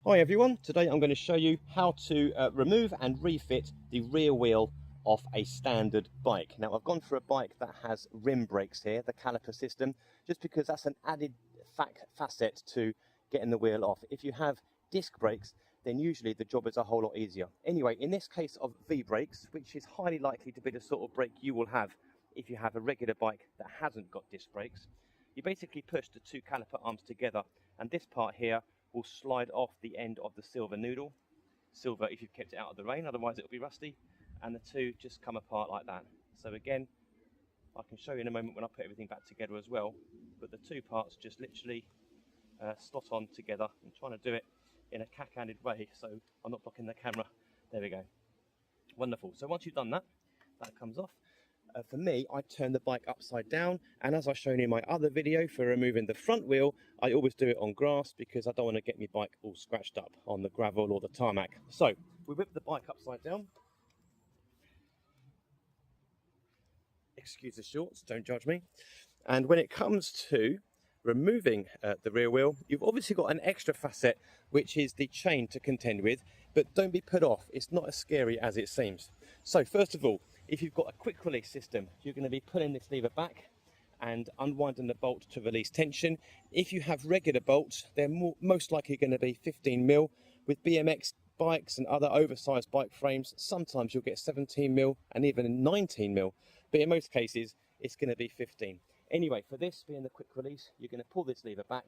Hi everyone, today I'm going to show you how to remove and refit the rear wheel of a standard bike. Now I've gone for a bike that has rim brakes here, the caliper system, just because that's an added facet to getting the wheel off. If you have disc brakes, then usually the job is a whole lot easier. Anyway, in this case of V-brakes, which is highly likely to be the sort of brake you will have if you have a regular bike that hasn't got disc brakes, you basically push the two caliper arms together, and this part here will slide off the end of the silver noodle. Silver if you've kept it out of the rain, otherwise it'll be rusty. And the two just come apart like that. So again, I can show you in a moment when I put everything back together as well. But the two parts just literally slot on together. I'm trying to do it in a cack-handed way so I'm not blocking the camera. There we go. Wonderful. So once you've done that, that comes off. For me, I turn the bike upside down, and as I've shown you in my other video for removing the front wheel, I always do it on grass because I don't want to get my bike all scratched up on the gravel or the tarmac. So we whip the bike upside down. Excuse the shorts, don't judge me. And when it comes to removing the rear wheel, you've obviously got an extra facet, which is the chain to contend with, but don't be put off. It's not as scary as it seems. So first of all, if you've got a quick release system, you're going to be pulling this lever back and unwinding the bolt to release tension. If you have regular bolts, they're most likely going to be 15mm. With BMX bikes and other oversized bike frames, sometimes you'll get 17mm and even 19mm, but in most cases it's going to be 15. Anyway, for this being the quick release, you're going to pull this lever back.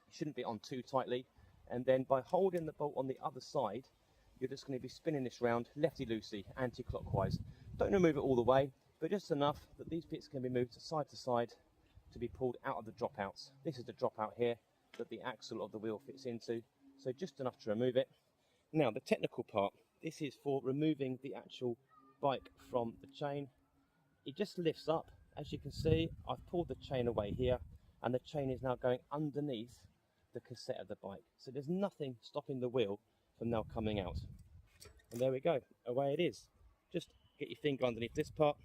You shouldn't be on too tightly, and then by holding the bolt on the other side, you're just going to be spinning this round lefty-loosey, anti-clockwise. Don't remove it all the way, but just enough that these bits can be moved to side to be pulled out of the dropouts. This is the dropout here that the axle of the wheel fits into, so just enough to remove it. Now the technical part, this is for removing the actual bike from the chain. It just lifts up. As you can see, I've pulled the chain away here, and the chain is now going underneath the cassette of the bike. So there's nothing stopping the wheel from now coming out. And there we go, away it is. Just get your finger underneath this part,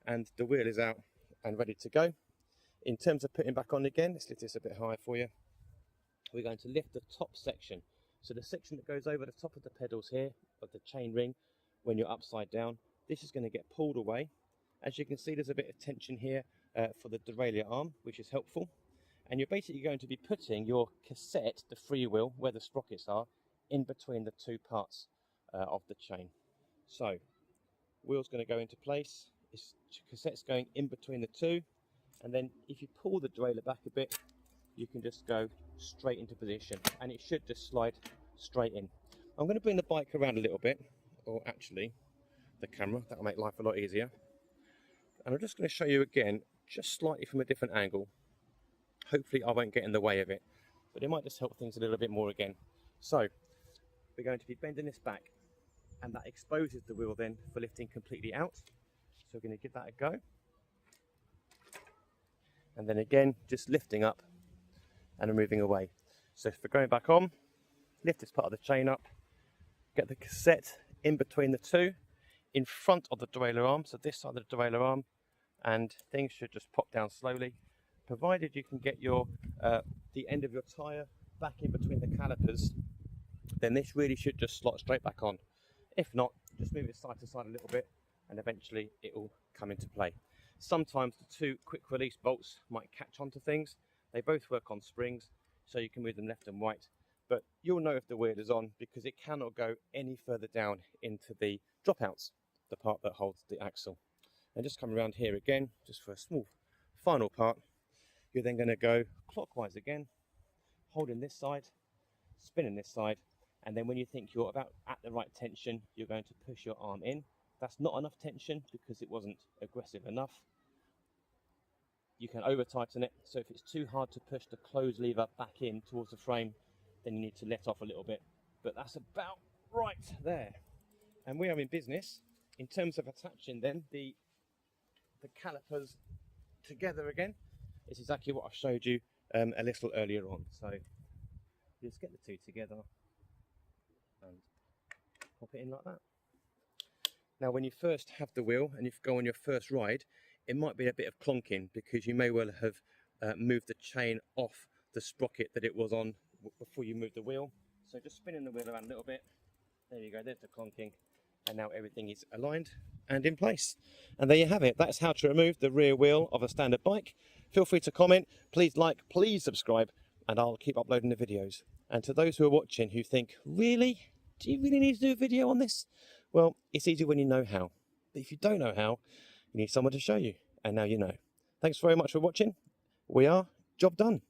and the wheel is out and ready to go. In terms of putting back on again, let's lift this a bit higher for you. We're going to lift the top section. So the section that goes over the top of the pedals here, of the chain ring, when you're upside down, this is going to get pulled away. As you can see, there's a bit of tension here for the derailleur arm, which is helpful. And you're basically going to be putting your cassette, the freewheel, where the sprockets are, in between the two parts of the chain. So, wheel's going to go into place, this cassette's going in between the two, and then if you pull the derailleur back a bit, you can just go straight into position, and it should just slide straight in. I'm going to bring the bike around a little bit, or actually the camera, that'll make life a lot easier. And I'm just going to show you again, just slightly from a different angle. Hopefully I won't get in the way of it, but it might just help things a little bit more again. So, we're going to be bending this back, and that exposes the wheel then for lifting completely out. So we're going to give that a go. And then again, just lifting up and moving away. So if we're going back on, lift this part of the chain up, get the cassette in between the two, in front of the derailleur arm, so this side of the derailleur arm, and things should just pop down slowly, provided you can get your the end of your tyre back in between the calipers. Then this really should just slot straight back on. If not, just move it side to side a little bit, and eventually it will come into play. Sometimes the two quick release bolts might catch onto things. They both work on springs, so you can move them left and right, but you'll know if the wheel is on because it cannot go any further down into the dropouts, the part that holds the axle. And just come around here again, just for a small final part. You're then going to go clockwise again, holding this side, spinning this side, and then when you think you're about at the right tension, you're going to push your arm in. That's not enough tension because it wasn't aggressive enough. You can over tighten it, so if it's too hard to push the close lever back in towards the frame, then you need to let off a little bit. But that's about right there. And we are in business in terms of attaching then the calipers together again. It's exactly what I showed you a little earlier on. So just get the two together and pop it in like that. Now when you first have the wheel and you go on your first ride, it might be a bit of clonking because you may well have moved the chain off the sprocket that it was on before you move the wheel. So just spinning the wheel around a little bit. There you go, there's the clonking. And now everything is aligned and in place. And there you have it. That's how to remove the rear wheel of a standard bike. Feel free to comment. Please like, please subscribe, and I'll keep uploading the videos. And to those who are watching who think, really? Do you really need to do a video on this? Well, it's easy when you know how. But if you don't know how, you need someone to show you. And now you know. Thanks very much for watching. We are job done.